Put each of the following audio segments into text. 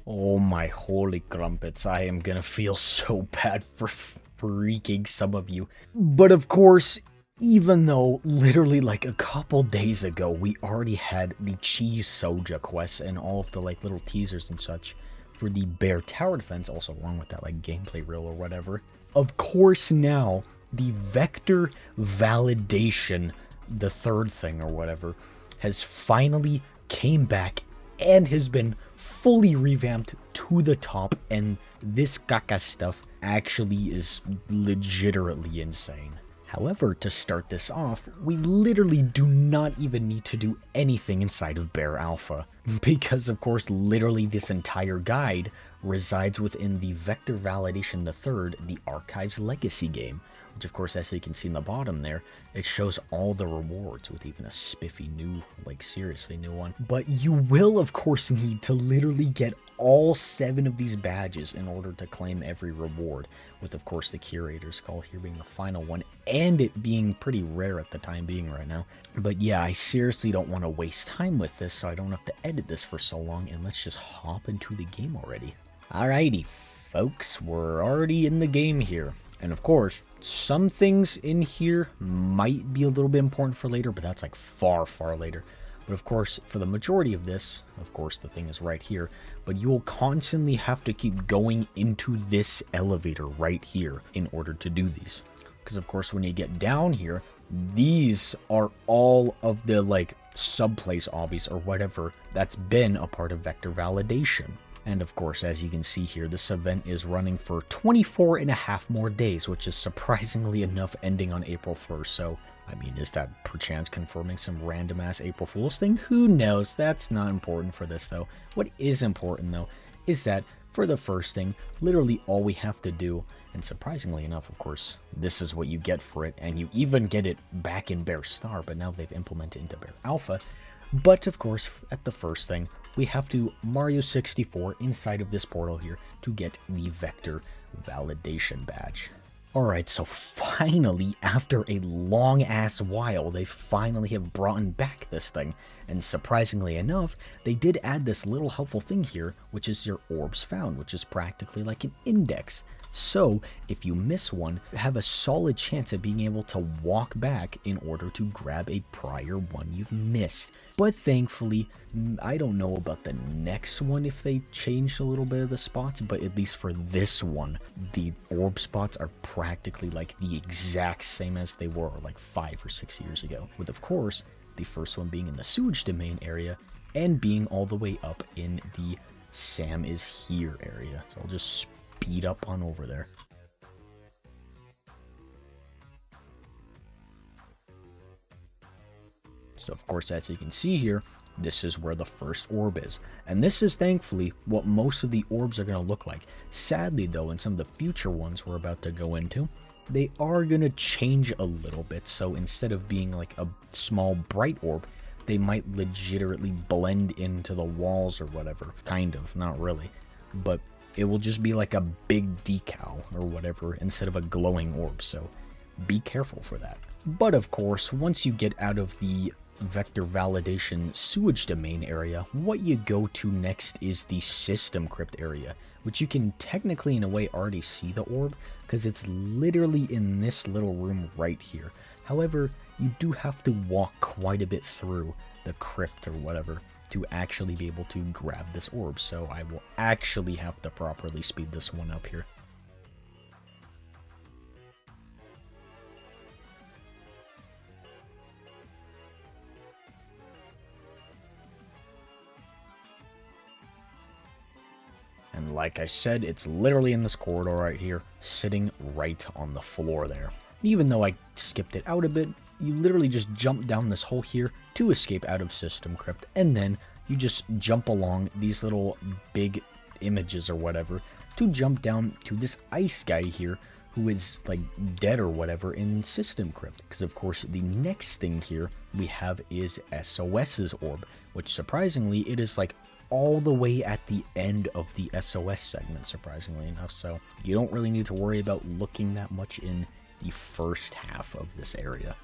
Oh my holy crumpets, I am gonna feel so bad for freaking some of you. But of course, even though literally like a couple days ago we already had the cheese soja quests and all of the like little teasers and such for the bear tower defense, also along with that like gameplay reel or whatever. Of course now, the vector validation, the third thing or whatever, has finally came back and has been fully revamped to the top, and this caca stuff actually is legitimately insane. However, to start this off, we literally do not even need to do anything inside of Bear Alpha, because of course literally this entire guide resides within the Vector Validation the Third, the Archives Legacy game, which of course, as you can see in the bottom there, it shows all the rewards with even a spiffy new, like seriously new one. But you will of course need to literally get all 7 of these badges in order to claim every reward, with of course the Curator's Call here being the final one, and it being pretty rare at the time being right now. But yeah, I seriously don't want to waste time with this, so I don't have to edit this for so long, and let's just hop into the game already. Alrighty folks, we're already in the game here. And of course, some things in here might be a little bit important for later, but that's like far, far later. But of course, for the majority of this, of course, the thing is right here, but you will constantly have to keep going into this elevator right here in order to do these. Because of course, when you get down here, these are all of the like subplace obbies or whatever that's been a part of Vector Validation. And of course, as you can see here, this event is running for 24 and a half more days, which is surprisingly enough ending on April 1st. So, I mean, is that perchance confirming some random ass April Fool's thing? Who knows? That's not important for this though. What is important though, is that for the first thing, literally all we have to do, and surprisingly enough, of course, this is what you get for it, and you even get it back in Bear Star, but now they've implemented it into Bear Alpha. But of course, at the first thing, we have to Mario 64 inside of this portal here to get the Vector Validation badge. Alright, so finally, after a long ass while, they finally have brought back this thing. And surprisingly enough, they did add this little helpful thing here, which is your Orbs Found, which is practically like an index. So, if you miss one, have a solid chance of being able to walk back in order to grab a prior one you've missed. But thankfully, I don't know about the next one if they changed a little bit of the spots, but at least for this one, the orb spots are practically like the exact same as they were like 5 or 6 years ago. With of course, the first one being in the sewage domain area and being all the way up in the Sam is here area. So I'll just speed up on over there. So of course, as you can see here, this is where the first orb is. And this is thankfully what most of the orbs are going to look like. Sadly though, in some of the future ones we're about to go into, they are going to change a little bit. So instead of being like a small bright orb, they might legitimately blend into the walls or whatever. Kind of, not really. But it will just be like a big decal or whatever instead of a glowing orb. So be careful for that. But of course, once you get out of the Vector Validation sewage domain area, what you go to next is the system crypt area, which you can technically in a way already see the orb because it's literally in this little room right here. However, you do have to walk quite a bit through the crypt or whatever to actually be able to grab this orb, so I will actually have to properly speed this one up here. And like I said, it's literally in this corridor right here, sitting right on the floor there. Even though I skipped it out a bit, you literally just jump down this hole here to escape out of System Crypt, and then you just jump along these little big images or whatever to jump down to this ice guy here who is like dead or whatever in System Crypt. Because of course the next thing here we have is SOS's orb, which surprisingly it is like all the way at the end of the SOS segment, surprisingly enough, so you don't really need to worry about looking that much in the first half of this area.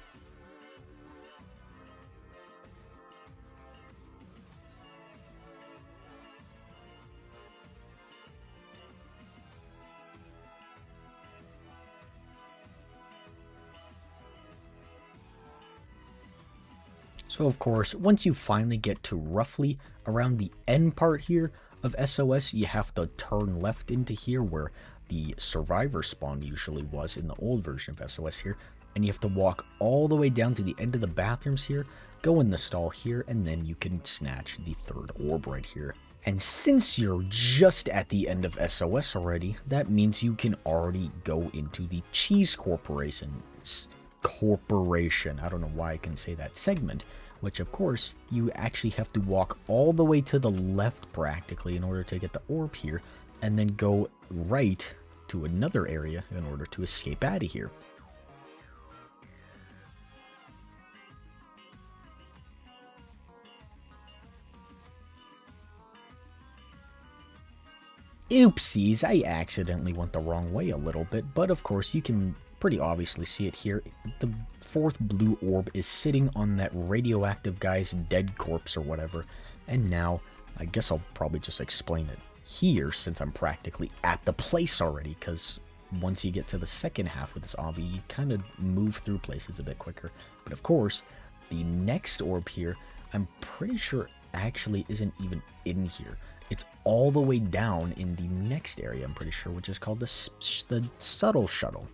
So of course, once you finally get to roughly around the end part here of SOS, you have to turn left into here where the survivor spawn usually was in the old version of SOS here, and you have to walk all the way down to the end of the bathrooms here, go in the stall here, and then you can snatch the third orb right here. And since you're just at the end of SOS already, that means you can already go into the Cheese Corporation. I don't know why I can say that segment, which of course you actually have to walk all the way to the left practically in order to get the orb here, and then go right to another area in order to escape out of here. Oopsies, I accidentally went the wrong way a little bit, but of course you can pretty obviously see it here. The fourth blue orb is sitting on that radioactive guy's dead corpse or whatever, and now I guess I'll probably just explain it here since I'm practically at the place already, because once you get to the second half of this obby, you kind of move through places a bit quicker. But of course, the next orb here, I'm pretty sure actually isn't even in here. It's all the way down in the next area, I'm pretty sure, which is called the subtle shuttle.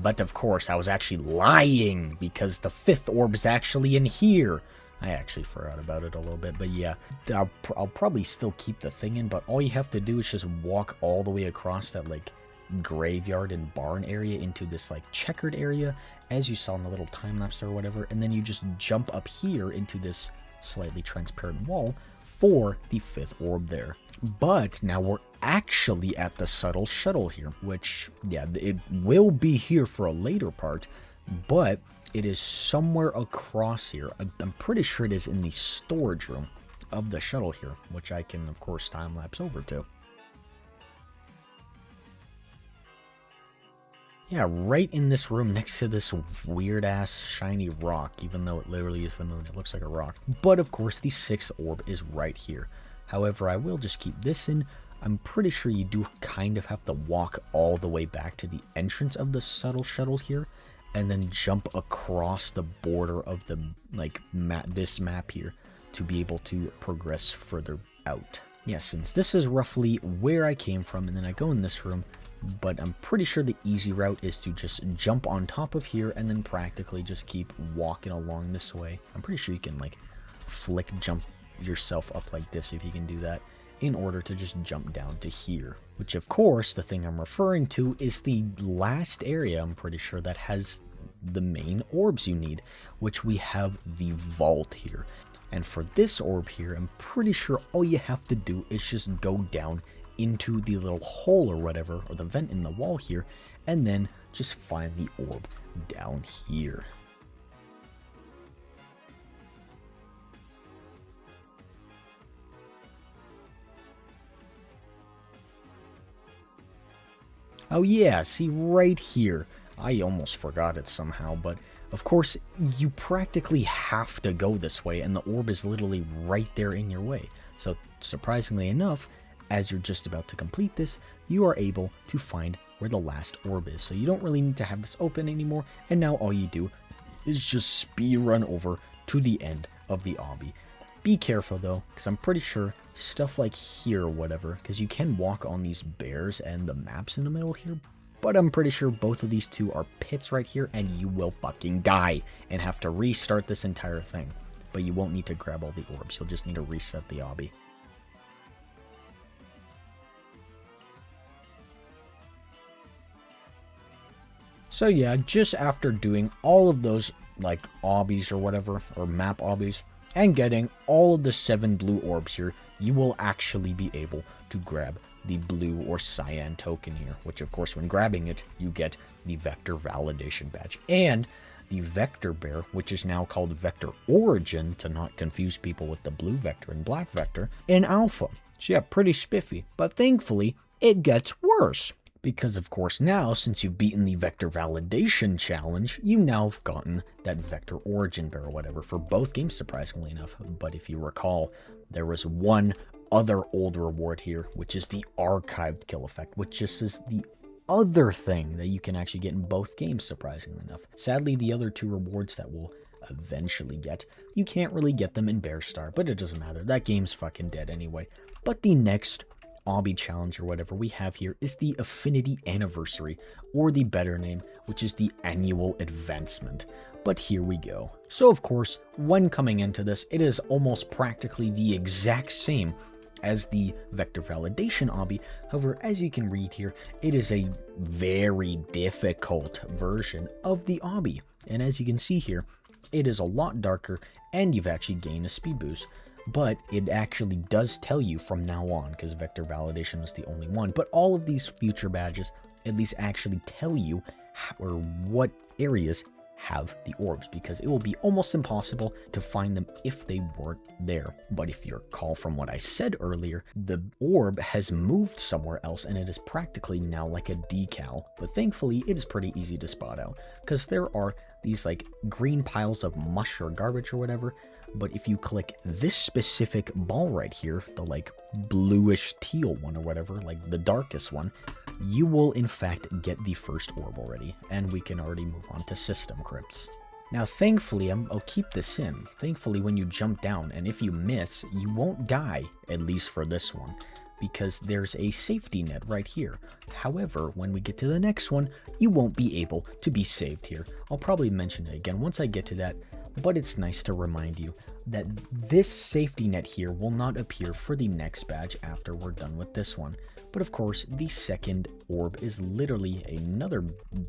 But of course, I was actually lying, because the fifth orb is actually in here. I actually forgot about it a little bit, but yeah, I'll probably still keep the thing in, but all you have to do is just walk all the way across that, like, graveyard and barn area into this, like, checkered area, as you saw in the little time-lapse or whatever, and then you just jump up here into this slightly transparent wall for the fifth orb there. But now we're actually at the subtle shuttle here, which, yeah, it will be here for a later part, but it is somewhere across here. I'm pretty sure it is in the storage room of the shuttle here, which I can, of course, time-lapse over to. Yeah, right in this room next to this weird-ass shiny rock, even though it literally is the moon. It looks like a rock. But, of course, the sixth orb is right here. However, I will just keep this in. I'm pretty sure you do kind of have to walk all the way back to the entrance of the subtle shuttle here, and then jump across the border of the, like, this map here to be able to progress further out. Yeah, since this is roughly where I came from, and then I go in this room, but I'm pretty sure the easy route is to just jump on top of here and then practically just keep walking along this way. I'm pretty sure you can, like, flick jump yourself up like this if you can do that, in order to just jump down to here. Which, of course, the thing I'm referring to is the last area, I'm pretty sure, that has the main orbs you need, which we have the vault here. And for this orb here, I'm pretty sure all you have to do is just go down into the little hole or whatever, or the vent in the wall here, and then just find the orb down here. Oh yeah, see right here. I almost forgot it somehow, but of course you practically have to go this way, and the orb is literally right there in your way. So surprisingly enough, as you're just about to complete this, you are able to find where the last orb is. So you don't really need to have this open anymore, and now all you do is just speed run over to the end of the obby. Be careful though, because I'm pretty sure stuff like here or whatever, because you can walk on these bears and the maps in the middle here, but I'm pretty sure both of these two are pits right here, and you will fucking die and have to restart this entire thing. But you won't need to grab all the orbs, you'll just need to reset the obby. So yeah, just after doing all of those, like, obbies or whatever, or map obbies, and getting all of the 7 blue orbs here, you will actually be able to grab the blue or cyan token here, which of course when grabbing it, you get the Vector Validation Badge, and the Vector Bear, which is now called Vector Origin, to not confuse people with the blue Vector and black Vector, in Alpha. So yeah, pretty spiffy, but thankfully, it gets worse. Because of course now, since you've beaten the vector validation challenge, you now have gotten that vector origin bear or whatever for both games, surprisingly enough. But if you recall, there was one other old reward here, which is the archived kill effect, which just is the other thing that you can actually get in both games, surprisingly enough. Sadly, the other two rewards that we'll eventually get, you can't really get them in Bear Star, but it doesn't matter. That game's fucking dead anyway. But the next obby challenge or whatever we have here is the Affinity Anniversary, or the better name, which is the Annual Advancement. But here we go. So of course, when coming into this, it is almost practically the exact same as the vector validation obby. However, as you can read here, it is a very difficult version of the obby. And as you can see here, it is a lot darker and you've actually gained a speed boost. But it actually does tell you from now on, because vector validation was the only one, but all of these future badges at least actually tell you or what areas have the orbs, because it will be almost impossible to find them if they weren't there. But if you recall from what I said earlier, the orb has moved somewhere else and it is practically now like a decal. But thankfully it is pretty easy to spot out, because there are these like green piles of mush or garbage or whatever. But if you click this specific ball right here, the like bluish teal one or whatever, like the darkest one, you will in fact get the first orb already, and we can already move on to system crypts. Now thankfully, I'll keep this in, thankfully when you jump down, and if you miss, you won't die, at least for this one, because there's a safety net right here. However, when we get to the next one, you won't be able to be saved here. I'll probably mention it again once I get to that, but it's nice to remind you that this safety net here will not appear for the next badge after we're done with this one. But of course, the second orb is literally another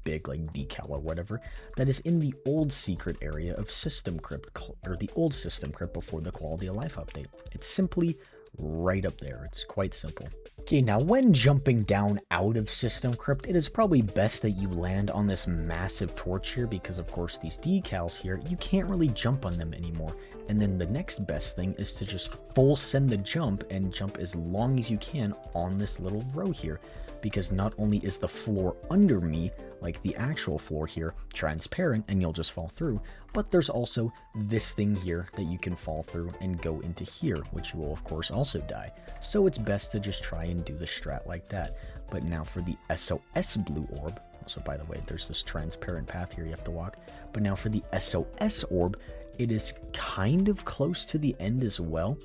big like decal or whatever that is in the old secret area of System Crypt, or the old System Crypt before the Quality of Life update. It's simply right up there. It's quite simple. Okay, now when jumping down out of System Crypt, it is probably best that you land on this massive torch here, because of course these decals here, you can't really jump on them anymore. And then the next best thing is to just full send the jump and jump as long as you can on this little row here, because not only is the floor under me, like the actual floor here, transparent and you'll just fall through, but there's also this thing here that you can fall through and go into here, which you will of course also die. So it's best to just try and do the strat like that. But now for the SOS blue orb, also by the way, there's this transparent path here you have to walk, but now for the SOS orb, it is kind of close to the end as well,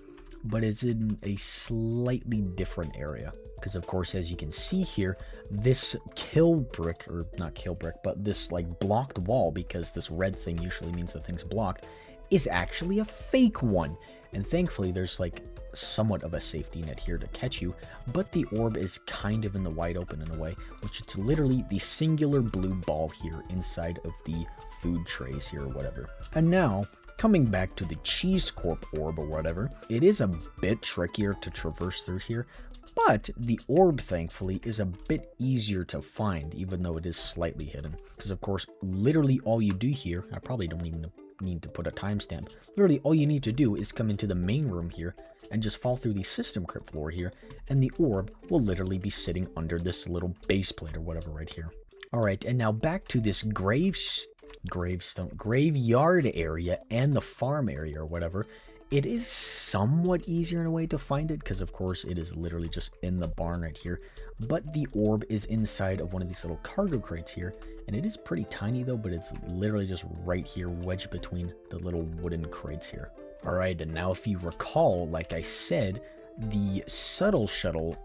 but it's in a slightly different area. Because of course, as you can see here, this kill brick, or not kill brick, but this like blocked wall, because this red thing usually means the thing's blocked, is actually a fake one. And thankfully there's like somewhat of a safety net here to catch you, but the orb is kind of in the wide open in a way, which it's literally the singular blue ball here inside of the food trays here or whatever. And now, coming back to the Cheese Corp orb or whatever, it is a bit trickier to traverse through here, but the orb thankfully is a bit easier to find, even though it is slightly hidden. Because of course, literally all you do here, I probably don't even need to put a timestamp, literally all you need to do is come into the main room here and just fall through the System Crypt floor here, and the orb will literally be sitting under this little base plate or whatever right here. Alright, and now back to this graveyard area and the farm area or whatever. It is somewhat easier in a way to find it, because of course it is literally just in the barn right here, but the orb is inside of one of these little cargo crates here, and it is pretty tiny though, but it's literally just right here wedged between the little wooden crates here. Alright, and now if you recall, like I said, the subtle shuttle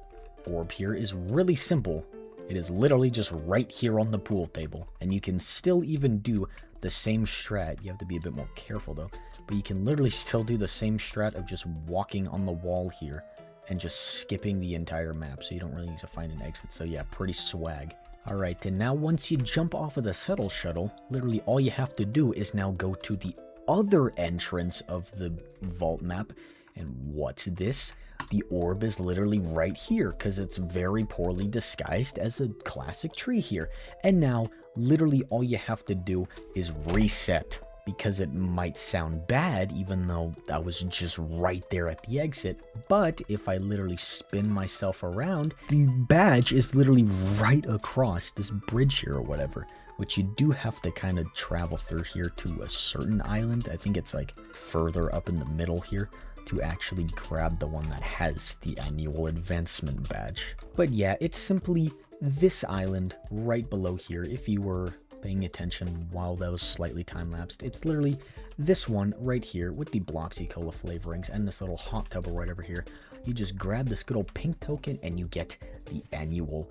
orb here is really simple. It is literally just right here on the pool table, and you can still even do the same strat. You have to be a bit more careful though, but you can literally still do the same strat of just walking on the wall here and just skipping the entire map, so you don't really need to find an exit. So yeah, pretty swag. Alright, and now once you jump off of the subtle shuttle, literally all you have to do is now go to the other entrance of the vault map, and what's this? The orb is literally right here, because it's very poorly disguised as a classic tree here. And now, literally all you have to do is reset because it might sound bad, even though that was just right there at the exit. But if I literally spin myself around, the badge is literally right across this bridge here or whatever, which you do have to kind of travel through here to a certain island. I think it's like further up in the middle here to actually grab the one that has the annual advancement badge. But yeah, it's simply this island right below here. If you were paying attention while that was slightly time-lapsed, it's literally this one right here with the Bloxy Cola flavorings and this little hot tub or whatever here. You just grab this good old pink token and you get the annual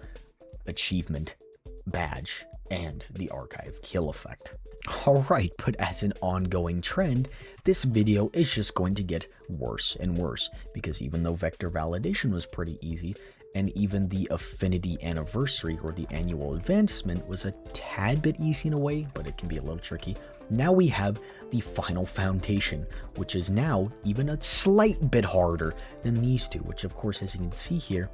achievement badge and the archive kill effect. Alright, but as an ongoing trend, this video is just going to get worse and worse, because even though vector validation was pretty easy, and even the Affinity anniversary or the annual advancement was a tad bit easy in a way, but it can be a little tricky. Now we have the final foundation, which is now even a slight bit harder than these two, which of course, as you can see here,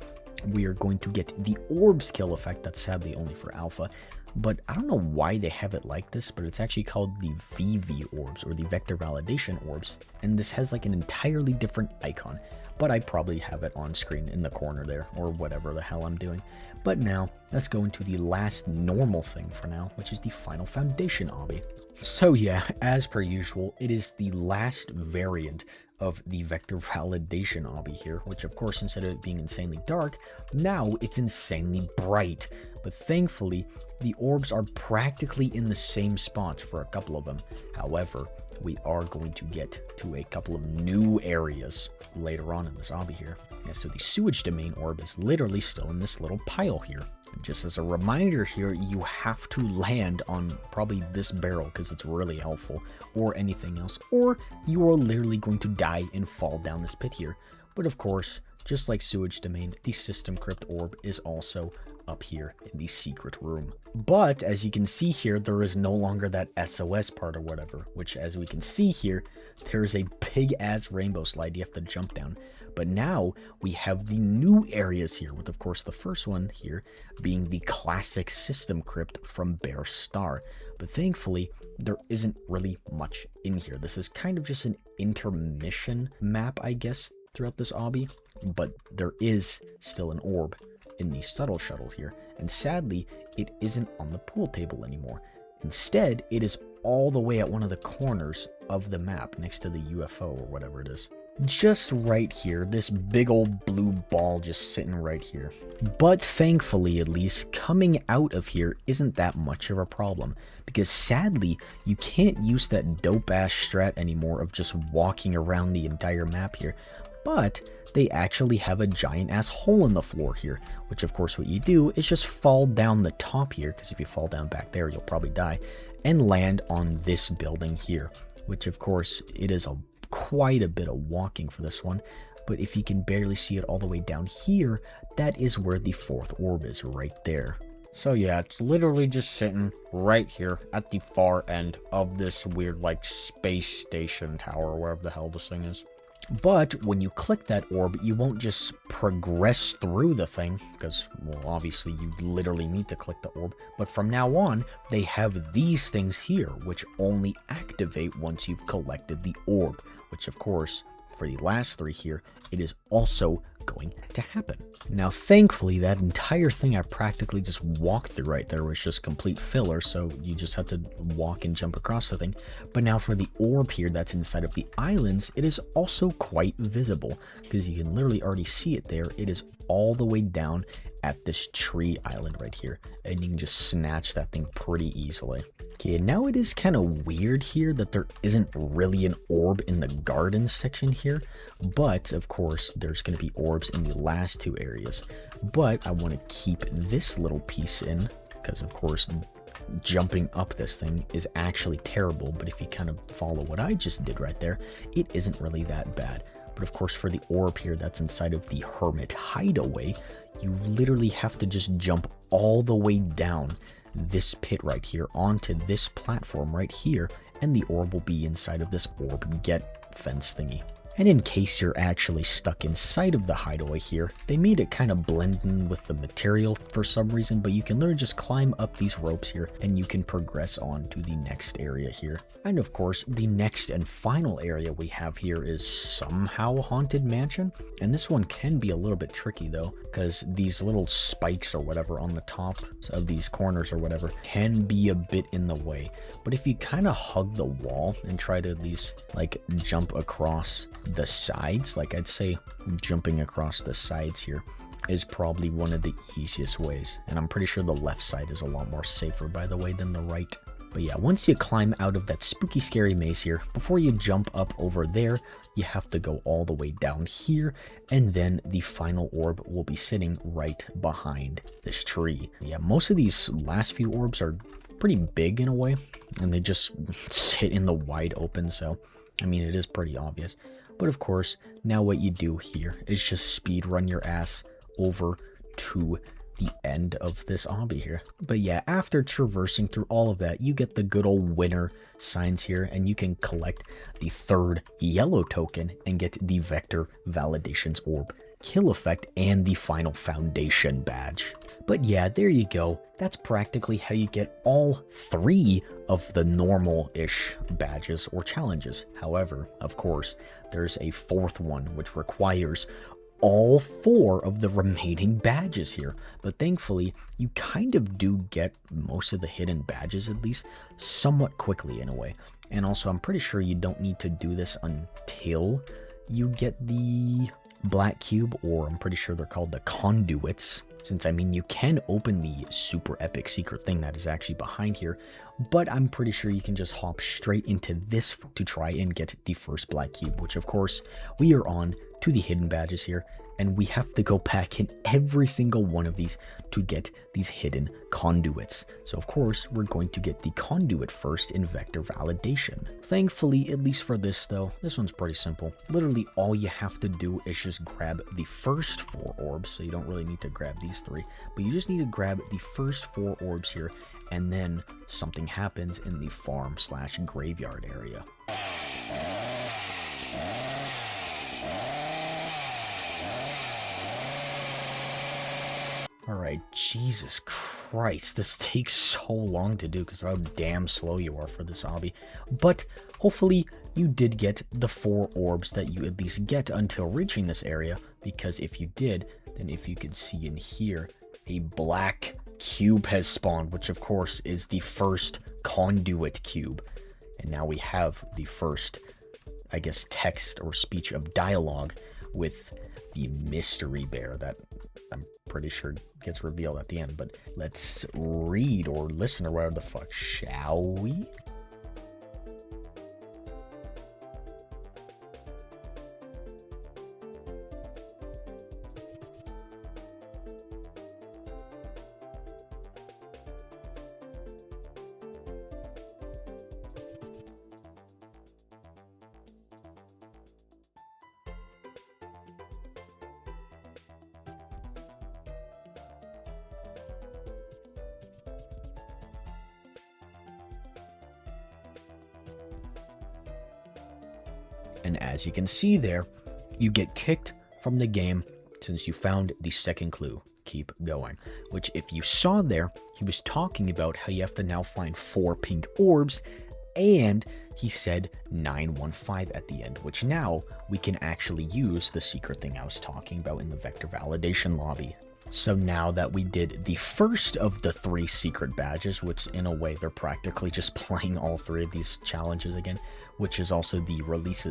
we are going to get the Orbs kill effect. That's sadly only for alpha, but I don't know why they have it like this, but it's actually called the VV Orbs, or the Vector Validation Orbs, and this has like an entirely different icon, but I probably have it on screen in the corner there, or whatever the hell I'm doing. But now, let's go into the last normal thing for now, which is the final foundation obby. So yeah, as per usual, it is the last variant of the vector validation obby here, which of course, instead of it being insanely dark, now it's insanely bright. But thankfully, the orbs are practically in the same spots for a couple of them. However, we are going to get to a couple of new areas later on in this obby here. Yeah, so the sewage domain orb is literally still in this little pile here. And just as a reminder here, you have to land on probably this barrel because it's really helpful, or anything else, or you are literally going to die and fall down this pit here. But of course, just like sewage domain, the system crypt orb is also up here in the secret room. But as you can see here, there is no longer that SOS part or whatever, which as we can see here, there is a big ass rainbow slide you have to jump down. But now we have the new areas here, with of course the first one here being the classic system crypt from Bear Star. But thankfully, there isn't really much in here. This is kind of just an intermission map, I guess, throughout this obby. But there is still an orb in the subtle shuttle here, and sadly, it isn't on the pool table anymore. Instead, it is all the way at one of the corners of the map next to the UFO or whatever it is. Just right here, this big old blue ball just sitting right here. But thankfully, at least, coming out of here isn't that much of a problem, because sadly, you can't use that dope ass strat anymore of just walking around the entire map here. But they actually have a giant ass hole in the floor here, which of course what you do is just fall down the top here, because if you fall down back there, you'll probably die, and land on this building here, which of course it is quite a bit of walking for this one. But if you can barely see it all the way down here, that is where the fourth orb is, right there. So yeah, it's literally just sitting right here at the far end of this weird like space station tower, or wherever the hell this thing is. But when you click that orb, you won't just progress through the thing, because, well, obviously you literally need to click the orb. But from now on, they have these things here, which only activate once you've collected the orb, which of course, for the last three here, it is also going to happen. Now, thankfully, that entire thing I practically just walked through right there was just complete filler, so you just have to walk and jump across the thing. But now for the orb here that's inside of the islands, it is also quite visible, because you can literally already see it there. It is all the way down at this tree island right here, and you can just snatch that thing pretty easily. Okay, and now it is kind of weird here that there isn't really an orb in the gardens section here, but of course there's going to be orbs in the last two areas. But I want to keep this little piece in, because of course jumping up this thing is actually terrible, but if you kind of follow what I just did right there, it isn't really that bad. But of course for the orb here that's inside of the hermit hideaway, you literally have to just jump all the way down this pit right here onto this platform right here, and the orb will be inside of this orb get fence thingy. And in case you're actually stuck inside of the hideaway here, they made it kind of blend in with the material for some reason, but you can literally just climb up these ropes here and you can progress on to the next area here. And of course, the next and final area we have here is somehow Haunted Mansion. And this one can be a little bit tricky though, because these little spikes or whatever on the top of these corners or whatever can be a bit in the way. But if you kind of hug the wall and try to at least like jump across the sides, like I'd say jumping across the sides here is probably one of the easiest ways. And I'm pretty sure the left side is a lot more safer, by the way, than the right. But yeah, once you climb out of that spooky scary maze here, before you jump up over there, you have to go all the way down here, and then the final orb will be sitting right behind this tree. Yeah, most of these last few orbs are pretty big in a way, and they just sit in the wide open, so I mean it is pretty obvious. But of course, now what you do here is just speed run your ass over to the end of this obby here. But yeah, after traversing through all of that, you get the good old winner signs here, and you can collect the third yellow token and get the Vector Validations Orb, Kill Effect, and the final Foundation badge. But yeah, there you go. That's practically how you get all 3 of the normal-ish badges or challenges. However, of course, there's a 4th one which requires all 4 of the remaining badges here. But thankfully, you kind of do get most of the hidden badges, at least somewhat quickly in a way. And also, I'm pretty sure you don't need to do this until you get the black cube, or I'm pretty sure they're called the conduits. Since, I mean, you can open the super epic secret thing that is actually behind here, but I'm pretty sure you can just hop straight into this to try and get the first black cube, which of course we are on to the hidden badges here, and we have to go back in every single one of these to get these hidden conduits. So of course we're going to get the conduit first in Vector Validation. Thankfully, at least for this though, this one's pretty simple. Literally all you have to do is just grab the first 4 orbs, so you don't really need to grab these 3, but you just need to grab the first 4 orbs here, and then something happens in the farm/graveyard area. Alright, Jesus Christ, this takes so long to do because of how damn slow you are for this hobby. But hopefully you did get the 4 orbs that you at least get until reaching this area, because if you did, then if you could see in here, a black cube has spawned, which of course is the first conduit cube. And now we have the first, I guess, text or speech of dialogue with the mystery bear that I'm pretty sure gets revealed at the end. But let's read or listen or whatever the fuck, shall we? And as you can see there, you get kicked from the game since you found the second clue. Keep going. Which, if you saw there, he was talking about how you have to now find 4 pink orbs, and he said 915 at the end, which now we can actually use the secret thing I was talking about in the Vector Validation lobby. So now that we did the first of the 3 secret badges, which in a way they're practically just playing all 3 of these challenges again, which is also the release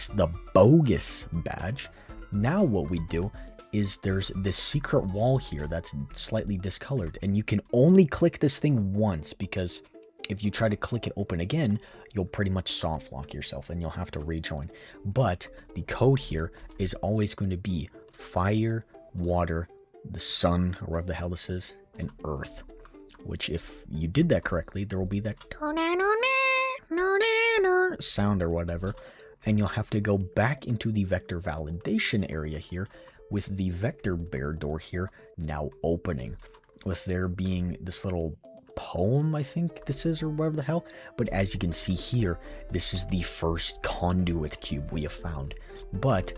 the Bogus badge. Now what we do is there's this secret wall here that's slightly discolored, and you can only click this thing once, because if you try to click it open again, you'll pretty much soft lock yourself and you'll have to rejoin. But the code here is always going to be fire, water, the sun, or whatever the hell this is, and earth. Which, if you did that correctly, there will be that sound or whatever, and you'll have to go back into the Vector Validation area here with the Vector Bear door here now opening, with there being this little poem, I think this is, or whatever the hell. But as you can see here, this is the first conduit cube we have found. but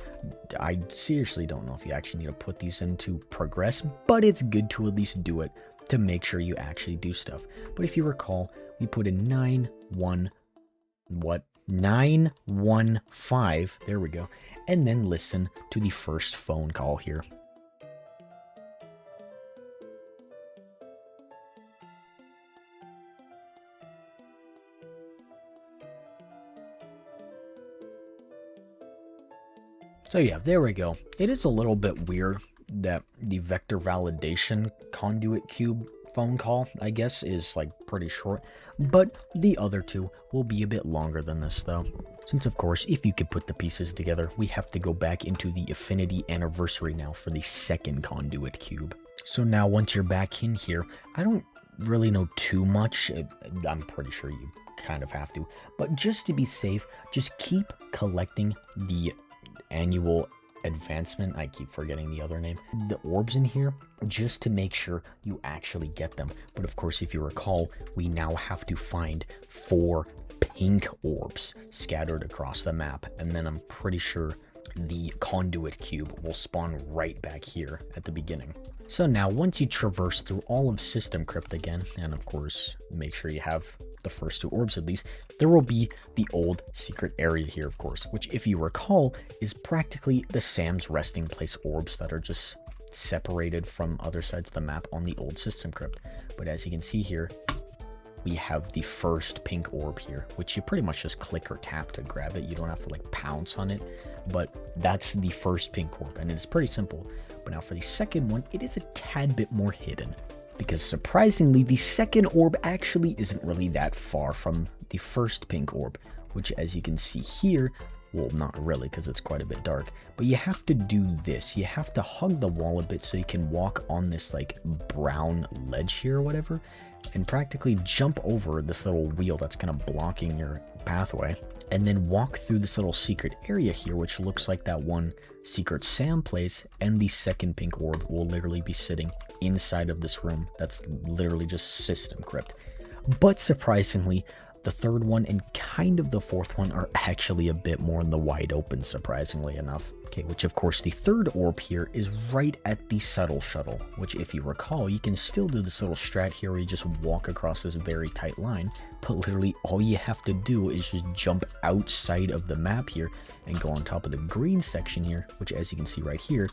I seriously don't know if you actually need to put these in to progress, but it's good to at least do it to make sure you actually do stuff. But if you recall, we put in 915, there we go, and then listen to the first phone call here. So yeah, there we go. It is a little bit weird that the vector validation conduit cube phone call, I guess, is like pretty short, but the other two will be a bit longer than this though. Since of course, if you could put the pieces together, we have to go back into the Affinity anniversary now for the second conduit cube. So now once you're back in here, I don't really know too much. I'm pretty sure you kind of have to, but just to be safe, just keep collecting the annual advancement, I keep forgetting the other name, the orbs in here, just to make sure you actually get them. But of course, if you recall, we now have to find 4 pink orbs scattered across the map, and then I'm pretty sure the conduit cube will spawn right back here at the beginning. So now once you traverse through all of System Crypt again, and of course make sure you have the first 2 orbs at least, there will be the old secret area here, of course, which if you recall is practically the Sam's resting place orbs that are just separated from other sides of the map on the old System Crypt. But as you can see here, we have the first pink orb here, which you pretty much just click or tap to grab it. You don't have to like pounce on it, but that's the first pink orb, and it's pretty simple. But now for the second one, it is a tad bit more hidden, because surprisingly, the second orb actually isn't really that far from the first pink orb, which as you can see here, well, not really because it's quite a bit dark, but you have to do this. You have to hug the wall a bit so you can walk on this like brown ledge here or whatever, and practically jump over this little wheel that's kind of blocking your pathway, and then walk through this little secret area here, which looks like that one secret Sam place, and the second pink orb will literally be sitting inside of this room that's literally just System Crypt. But surprisingly, the third one and kind of the fourth one are actually a bit more in the wide open, surprisingly enough. Okay, which of course the third orb here is right at the subtle shuttle, which if you recall, you can still do this little strat here where you just walk across this very tight line, but literally all you have to do is just jump outside of the map here and go on top of the green section here, which as you can see right here,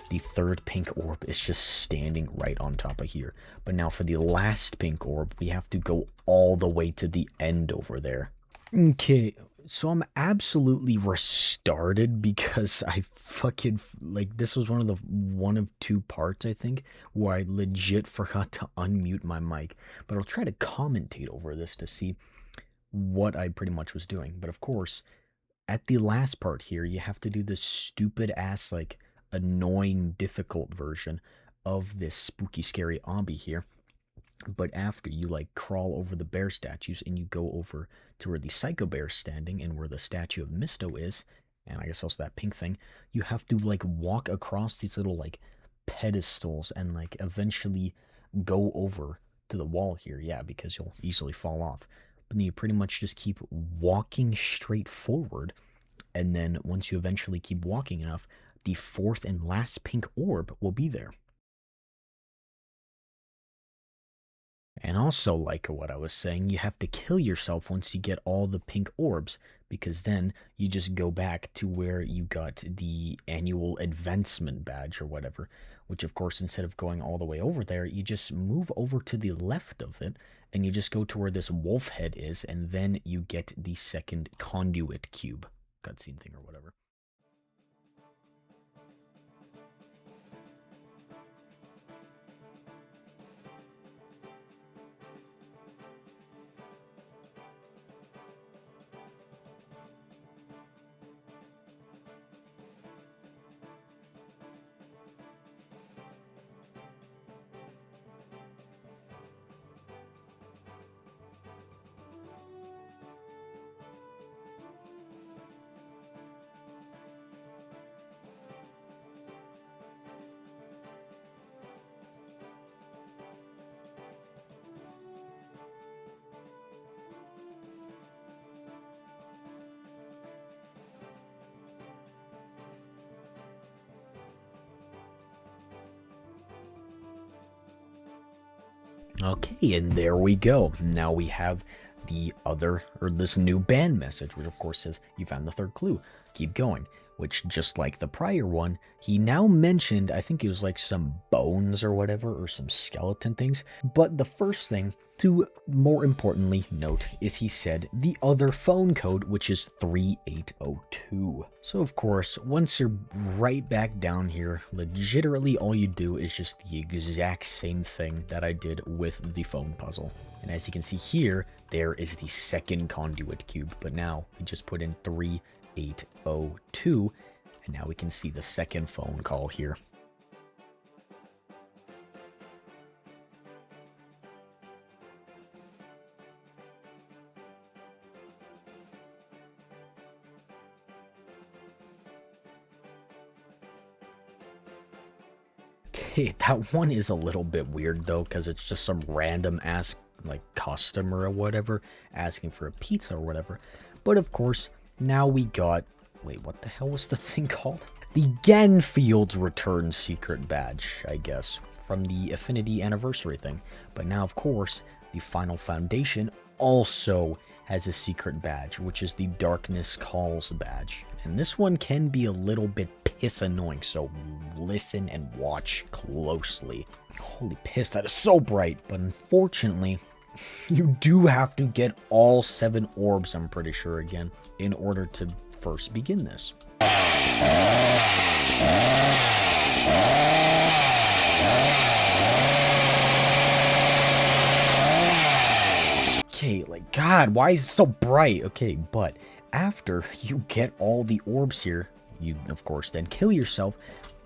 the third pink orb is just standing right on top of here. But now for the last pink orb, we have to go all the way to the end over there. Okay, so I'm absolutely restarted because I fucking, like, this was one of 2 parts, I think, where I legit forgot to unmute my mic. But I'll try to commentate over this to see what I pretty much was doing. But of course, at the last part here, you have to do this stupid ass, like, annoying difficult version of this spooky scary obby here. But after you like crawl over the bear statues and you go over to where the psycho bear is standing and where the statue of Misto is, and I guess also that pink thing, you have to like walk across these little like pedestals and like eventually go over to the wall here. Yeah, because you'll easily fall off. But then you pretty much just keep walking straight forward, and then once you eventually keep walking enough, the fourth and last pink orb will be there. And also, like what I was saying, you have to kill yourself once you get all the pink orbs, because then you just go back to where you got the annual advancement badge or whatever, which of course, instead of going all the way over there, you just move over to the left of it, and you just go to where this wolf head is, and then you get the second conduit cube cutscene thing or whatever. Okay, and there we go. Now we have this new band message, which of course says, you found the third clue. Keep going. Which, just like the prior one, he now mentioned, I think it was like some bones or whatever, or some skeleton things. But the first thing to more importantly note is he said the other phone code, which is 3802. So of course, once you're right back down here, legitimately all you do is just the exact same thing that I did with the phone puzzle. And as you can see here, there is the second conduit cube, but now we just put in 3802, and now we can see the second phone call here. Okay, that one is a little bit weird though, because it's just some random ass like customer or whatever asking for a pizza or whatever. But of course, now we got, wait, what the hell was the thing called? The Ganfield's Return Secret Badge, I guess, from the Affinity anniversary thing. But now, of course, the Final Foundation also has a secret badge, which is the Darkness Calls badge. And this one can be a little bit piss annoying, so listen and watch closely. Holy piss, that is so bright. But unfortunately, you do have to get all 7 orbs, I'm pretty sure, again, in order to first begin this. Okay, like, God, why is it so bright? Okay, but after you get all the orbs here, you, of course, then kill yourself.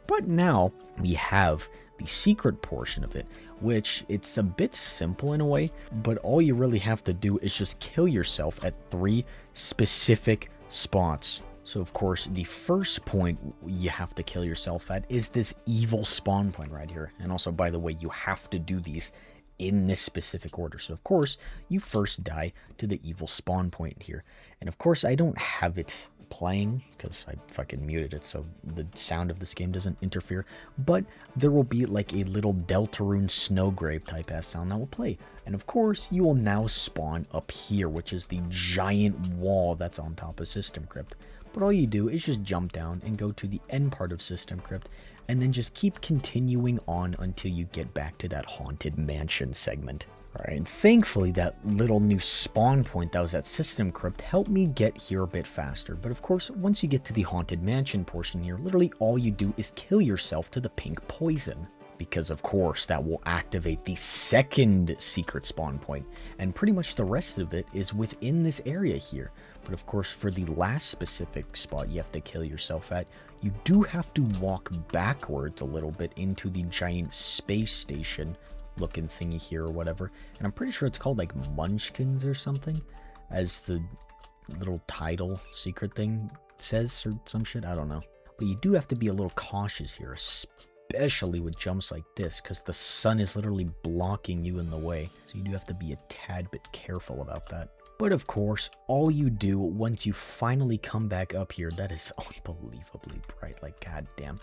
But now we have the secret portion of it, which it's a bit simple in a way, but all you really have to do is just kill yourself at 3 specific spots. So of course, the first point you have to kill yourself at is this evil spawn point right here. And also, by the way, you have to do these in this specific order. So of course, you first die to the evil spawn point here. And of course, I don't have it playing because I fucking muted it so the sound of this game doesn't interfere, but there will be like a little Deltarune Snowgrave type ass sound that will play. And of course, you will now spawn up here, which is the giant wall that's on top of System Crypt. But all you do is just jump down and go to the end part of System Crypt, and then just keep continuing on until you get back to that Haunted Mansion segment. Alright, and thankfully that little new spawn point that was at System Crypt helped me get here a bit faster. But of course, once you get to the Haunted Mansion portion here, literally all you do is kill yourself to the pink poison. Because of course, that will activate the second secret spawn point, and pretty much the rest of it is within this area here. But of course, for the last specific spot you have to kill yourself at, you do have to walk backwards a little bit into the giant space station looking thingy here or whatever. And I'm pretty sure it's called like Munchkins or something, as the little title secret thing says, or some shit, I don't know. But you do have to be a little cautious here, especially with jumps like this, because the sun is literally blocking you in the way. So you do have to be a tad bit careful about that. But of course, all you do once you finally come back up here, that is unbelievably bright, like goddamn.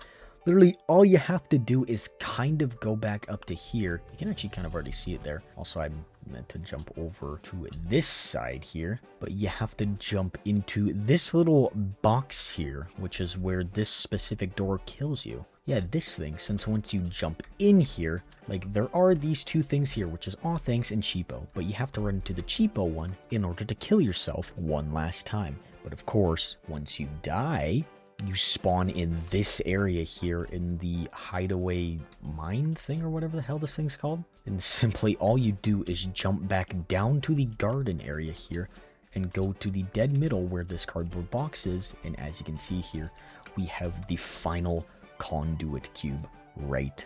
Literally, all you have to do is kind of go back up to here. You can actually kind of already see it there. Also, I meant to jump over to this side here, but you have to jump into this little box here, which is where this specific door kills you. Yeah, this thing, since once you jump in here, like there are these 2 things here, which is Aw Thanks and Cheapo, but you have to run into the Cheapo one in order to kill yourself one last time. But of course, once you die, you spawn in this area here in the hideaway mine thing or whatever the hell this thing's called. And simply all you do is jump back down to the garden area here and go to the dead middle where this cardboard box is. And as you can see here, we have the final conduit cube right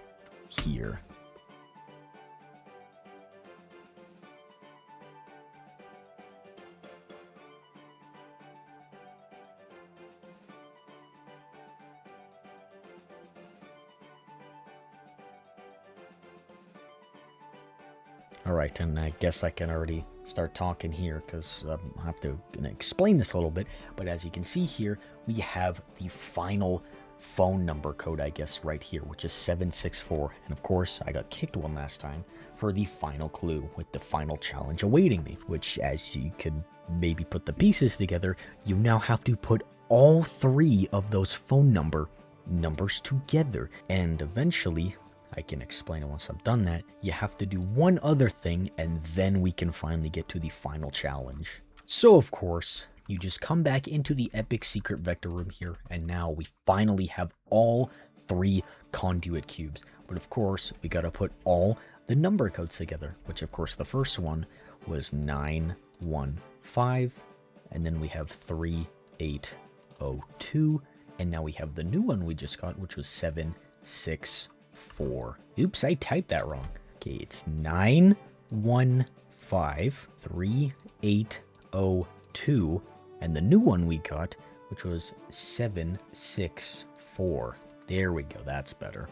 here. Alright, and I guess I can already start talking here because I have to explain this a little bit. But as you can see here, we have the final phone number code, I guess, right here, which is 764. And of course, I got kicked one last time for the final clue with the final challenge awaiting me, which, as you can maybe put the pieces together, you now have to put all 3 of those phone numbers together. And eventually, I can explain it once I've done that, you have to do one other thing, and then we can finally get to the final challenge. So of course, you just come back into the epic secret vector room here, and now we finally have all 3 conduit cubes. But of course, we gotta put all the number codes together, which of course the first one was 915, and then we have 3802, and now we have the new one we just got, which was 764. Oops, I typed that wrong. Okay, it's 9153802, and the new one we got, which was 764. There we go, that's better.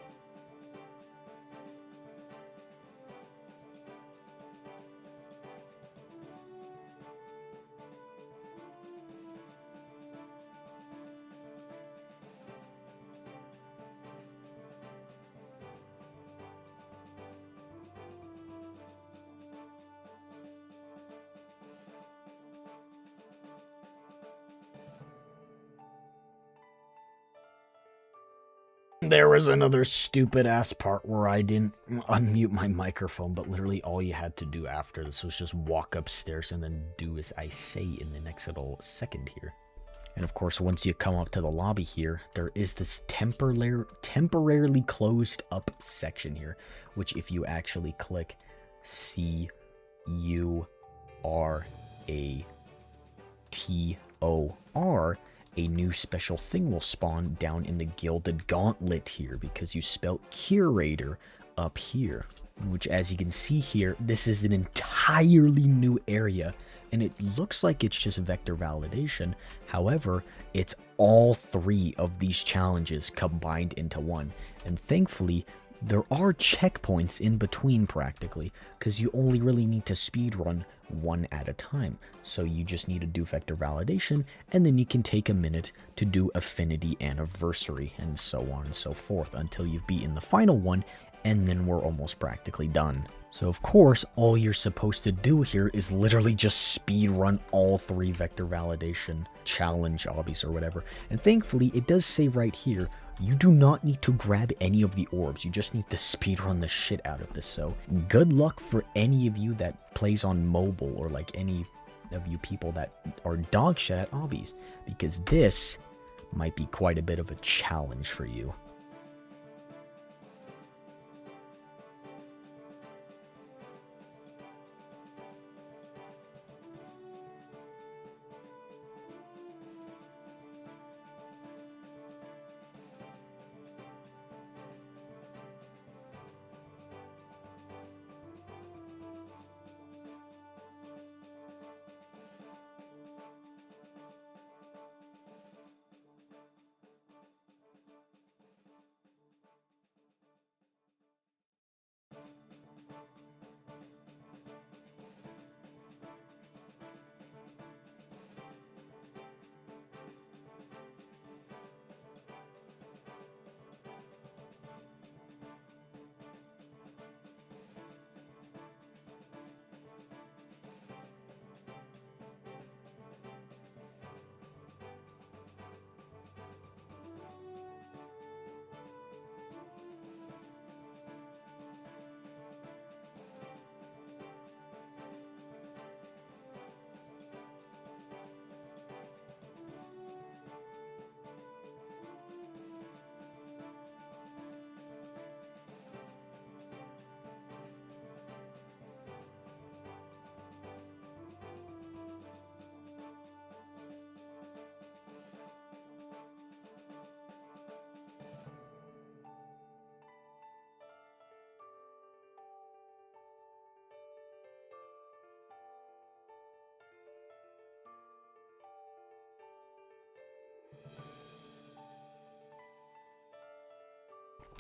There was another stupid ass part where I didn't unmute my microphone, but literally all you had to do after this was just walk upstairs and then do as I say in the next little second here. And of course, once you come up to the lobby here, there is this temporarily closed up section here, which if you actually click CURATOR, a new special thing will spawn down in the Gilded Gauntlet here, because you spelled Curator up here. Which, as you can see here, this is an entirely new area, and it looks like it's just vector validation. However, it's all 3 of these challenges combined into one, and thankfully, there are checkpoints in between practically, because you only really need to speedrun one at a time. So you just need to do vector validation, and then you can take a minute to do Affinity Anniversary, and so on and so forth, until you've beaten the final one, and then we're almost practically done. So of course, all you're supposed to do here is literally just speedrun all 3 vector validation challenge obbies or whatever. And thankfully, it does say right here, you do not need to grab any of the orbs, you just need to speedrun the shit out of this. So good luck for any of you that plays on mobile, or like any of you people that are dog shit at obbies, because this might be quite a bit of a challenge for you.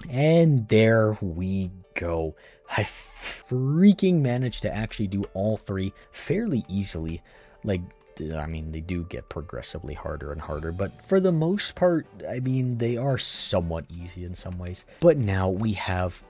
And there we go. I freaking managed to actually do all 3 fairly easily. Like, I mean, they do get progressively harder and harder, but for the most part, I mean, they are somewhat easy in some ways. But now we have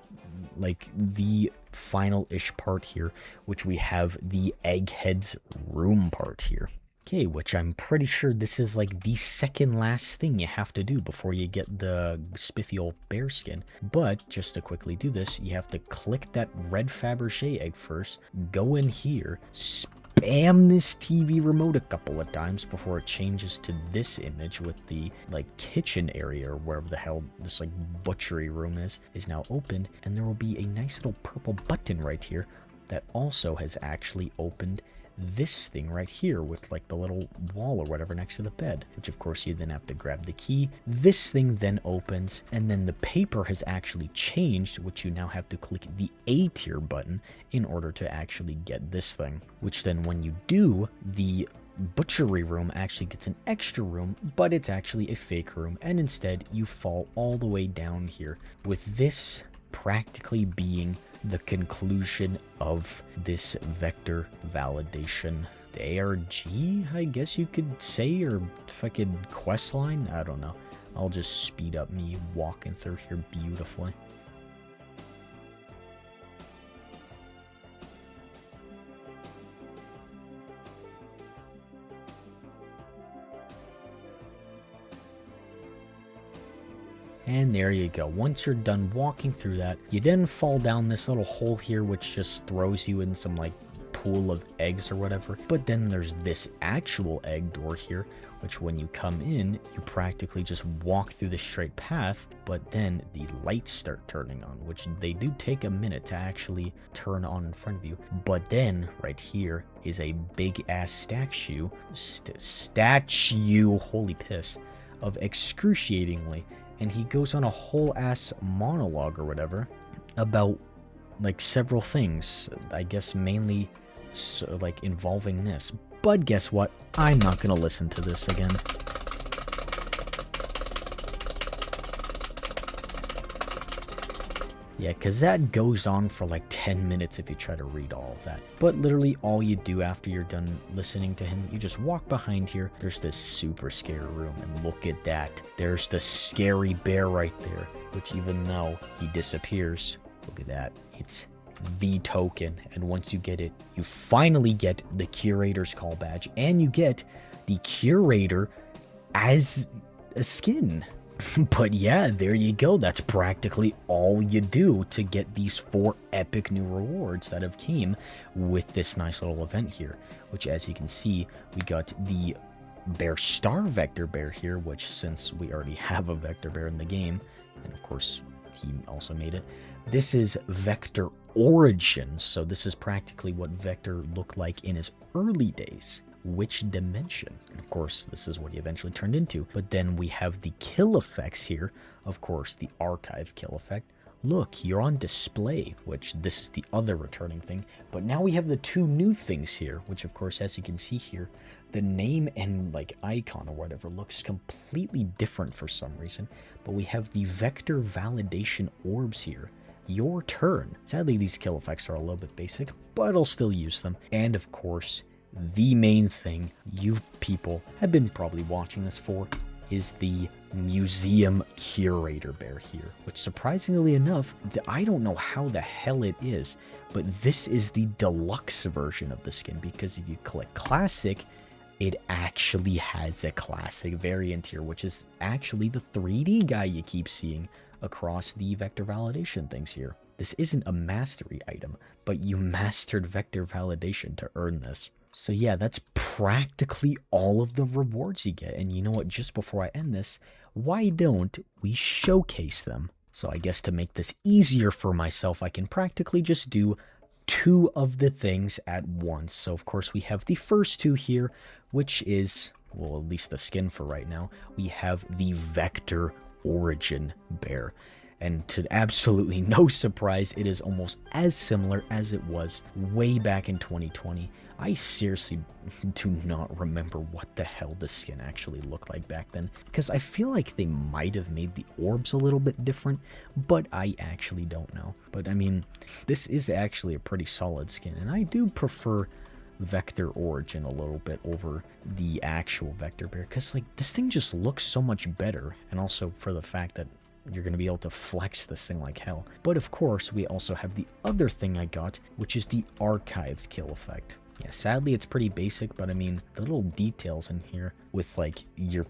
like the final-ish part here, which we have the Egghead's room part here. Okay, which I'm pretty sure this is like the second last thing you have to do before you get the spiffy old bear skin. But just to quickly do this, you have to click that red Fabergé egg first, go in here, spam this TV remote a couple of times before it changes to this image with the like kitchen area or wherever the hell this like butchery room is now opened, and there will be a nice little purple button right here that also has actually opened this thing right here with like the little wall or whatever next to the bed, which of course you then have to grab the key. This thing then opens, and then the paper has actually changed, which you now have to click the A tier button in order to actually get this thing, which then when you do, the butchery room actually gets an extra room, but it's actually a fake room, and instead you fall all the way down here, with this practically being the conclusion of this vector validation ARG, I guess you could say, or fucking quest line. I don't know. I'll just speed up me walking through here beautifully. And there you go. Once you're done walking through that, you then fall down this little hole here, which just throws you in some like pool of eggs or whatever. But then there's this actual egg door here, which when you come in, you practically just walk through the straight path, but then the lights start turning on, which they do take a minute to actually turn on in front of you. But then right here is a big ass statue, holy piss, of excruciatingly. And he goes on a whole ass monologue or whatever about like several things, I guess mainly like involving this. But guess what? I'm not gonna listen to this again. Yeah, because that goes on for like 10 minutes if you try to read all of that. But literally all you do after you're done listening to him, you just walk behind here. There's this super scary room, and look at that. There's the scary bear right there, which even though he disappears, look at that. It's the token, and once you get it, you finally get the Curator's call badge, and you get the Curator as a skin. But yeah, there you go. That's practically all you do to get these 4 epic new rewards that have came with this nice little event here, which as you can see, we got the Bear Star Vector Bear here, which since we already have a Vector Bear in the game, and of course he also made it, this is Vector Origins, so this is practically what Vector looked like in his early days. Which dimension? And of course, this is what he eventually turned into. But then we have the kill effects here. Of course, the archive kill effect. Look, you're on display, which this is the other returning thing. But now we have the 2 new things here, which of course, as you can see here, the name and like icon or whatever looks completely different for some reason. But we have the vector validation orbs here. Your turn. Sadly, these kill effects are a little bit basic, but I'll still use them. And of course, the main thing you people have been probably watching this for is the Museum Curator Bear here, which surprisingly enough, I don't know how the hell it is, but this is the deluxe version of the skin, because if you click classic, it actually has a classic variant here, which is actually the 3D guy you keep seeing across the vector validation things here. This isn't a mastery item, but you mastered vector validation to earn this. So yeah, that's practically all of the rewards you get. And you know what, just before I end this, why don't we showcase them? So I guess to make this easier for myself, I can practically just do 2 of the things at once. So of course we have the first 2 here, which is, well, at least the skin for right now. We have the Vector Origin Bear. And to absolutely no surprise, it is almost as similar as it was way back in 2020. I seriously do not remember what the hell the skin actually looked like back then, because I feel like they might have made the orbs a little bit different, but I actually don't know. But I mean, this is actually a pretty solid skin, and I do prefer vector origin a little bit over the actual vector bear, because like this thing just looks so much better, and also for the fact that you're going to be able to flex this thing like hell. But of course, we also have the other thing I got, which is the archived kill effect. Yeah, sadly it's pretty basic, but I mean, the little details in here with like your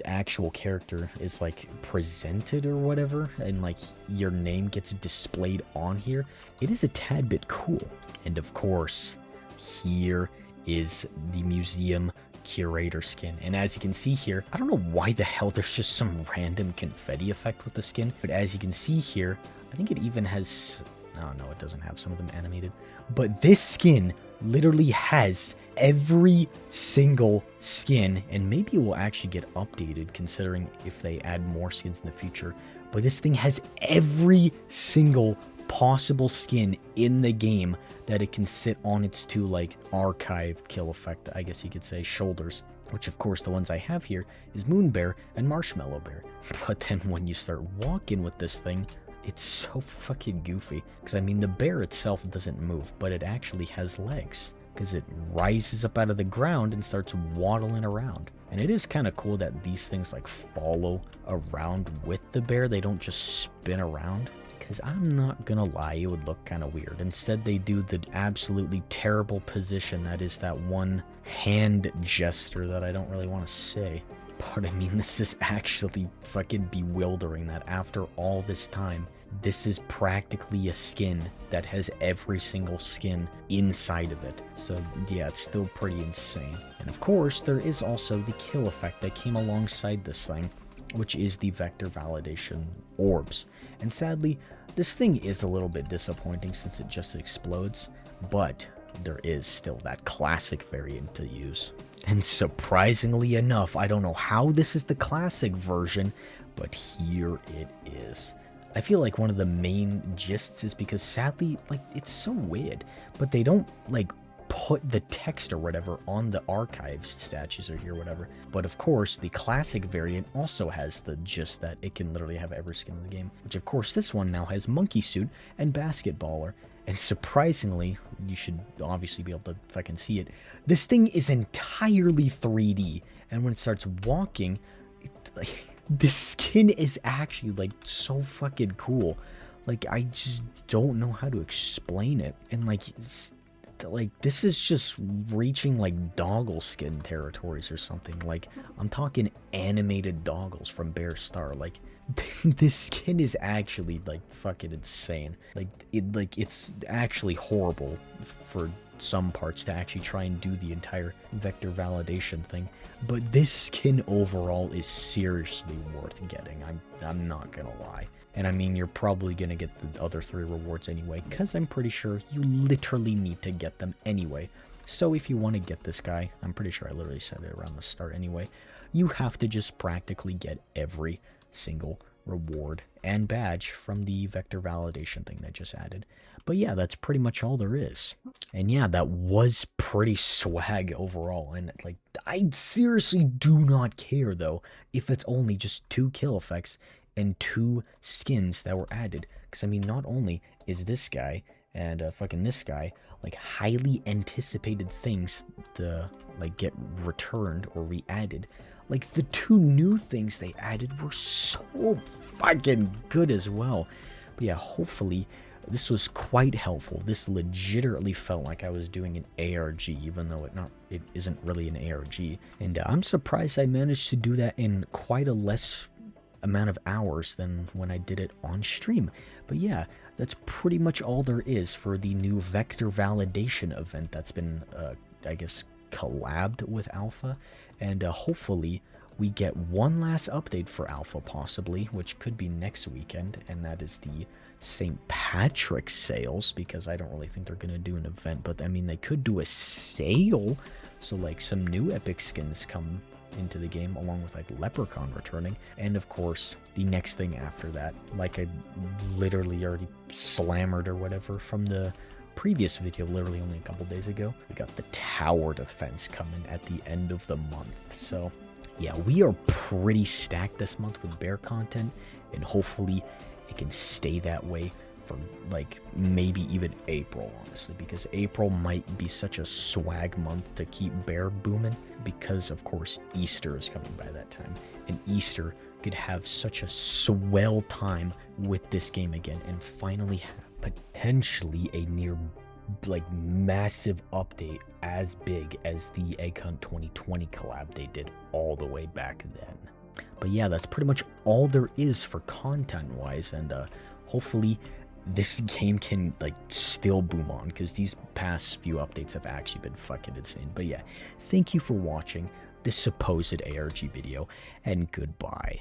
actual character is like presented or whatever, and like your name gets displayed on here, it is a tad bit cool. And of course, here is the museum Curator skin, and as you can see here, I don't know why the hell there's just some random confetti effect with the skin, but as you can see here, I think it even has, oh no, it doesn't have some of them animated, but this skin literally has every single skin, and maybe it will actually get updated considering if they add more skins in the future, but this thing has every single possible skin in the game that it can sit on its two like archived kill effect, I guess you could say, shoulders, which of course the ones I have here is Moon Bear and Marshmallow Bear. But then when you start walking with this thing, it's so fucking goofy, because I mean the bear itself doesn't move, but it actually has legs, because it rises up out of the ground and starts waddling around. And it is kind of cool that these things like follow around with the bear, they don't just spin around. Because I'm not gonna lie, it would look kind of weird. Instead, they do the absolutely terrible position that is that one hand gesture that I don't really want to say. But I mean, this is actually fucking bewildering that after all this time, this is practically a skin that has every single skin inside of it. So yeah, it's still pretty insane. And of course, there is also the kill effect that came alongside this thing, which is the vector validation orbs. And sadly, this thing is a little bit disappointing since it just explodes, but there is still that classic variant to use. And surprisingly enough, I don't know how this is the classic version, but here it is. I feel like one of the main gists is because sadly, like, it's so weird, but they don't like put the text or whatever on the archives statues or here, whatever. But of course, the classic variant also has the gist that it can literally have every skin in the game, which of course this one now has Monkey Suit and Basketballer. And surprisingly, you should obviously be able to fucking see it, this thing is entirely 3D, and when it starts walking, the skin is actually like so fucking cool. Like, I just don't know how to explain it. And like this is just reaching like doggle skin territories or something. Like, I'm talking animated doggles from Bear Star. Like, this skin is actually like fucking insane. It's actually horrible for some parts to actually try and do the entire vector validation thing, but this skin overall is seriously worth getting. I'm not gonna lie. And I mean, you're probably gonna get the other 3 rewards anyway, because I'm pretty sure you literally need to get them anyway. So if you want to get this guy, I'm pretty sure I literally said it around the start anyway, you have to just practically get every single reward and badge from the vector validation thing they just added. But yeah, that's pretty much all there is. And yeah, that was pretty swag overall. And like, I seriously do not care though if it's only just 2 kill effects and 2 skins that were added. Because I mean, not only is this guy and fucking this guy like highly anticipated things to like get returned or re-added, like the 2 new things they added were so fucking good as well. But yeah, hopefully this was quite helpful. This legitimately felt like I was doing an ARG, even though it isn't really an ARG. And I'm surprised I managed to do that in quite a less amount of hours than when I did it on stream. But yeah, that's pretty much all there is for the new vector validation event that's been, I guess, collabed with Alpha. And hopefully we get one last update for Alpha, possibly, which could be next weekend, and that is the St. Patrick's sales, because I don't really think they're going to do an event, but I mean, they could do a sale, so like some new epic skins come into the game, along with like Leprechaun returning, and of course, the next thing after that, like I literally already slammered or whatever from the previous video, literally only a couple days ago, we got the tower defense coming at the end of the month. So yeah, we are pretty stacked this month with bear content, and hopefully it can stay that way for like maybe even April, honestly, because April might be such a swag month to keep bear booming, because of course Easter is coming by that time, and Easter could have such a swell time with this game again and finally have potentially a near like massive update as big as the Egg Hunt 2020 collab they did all the way back then. But yeah, that's pretty much all there is for content wise, and hopefully this game can like still boom on, because these past few updates have actually been fucking insane. But yeah, thank you for watching this supposed ARG video, and goodbye.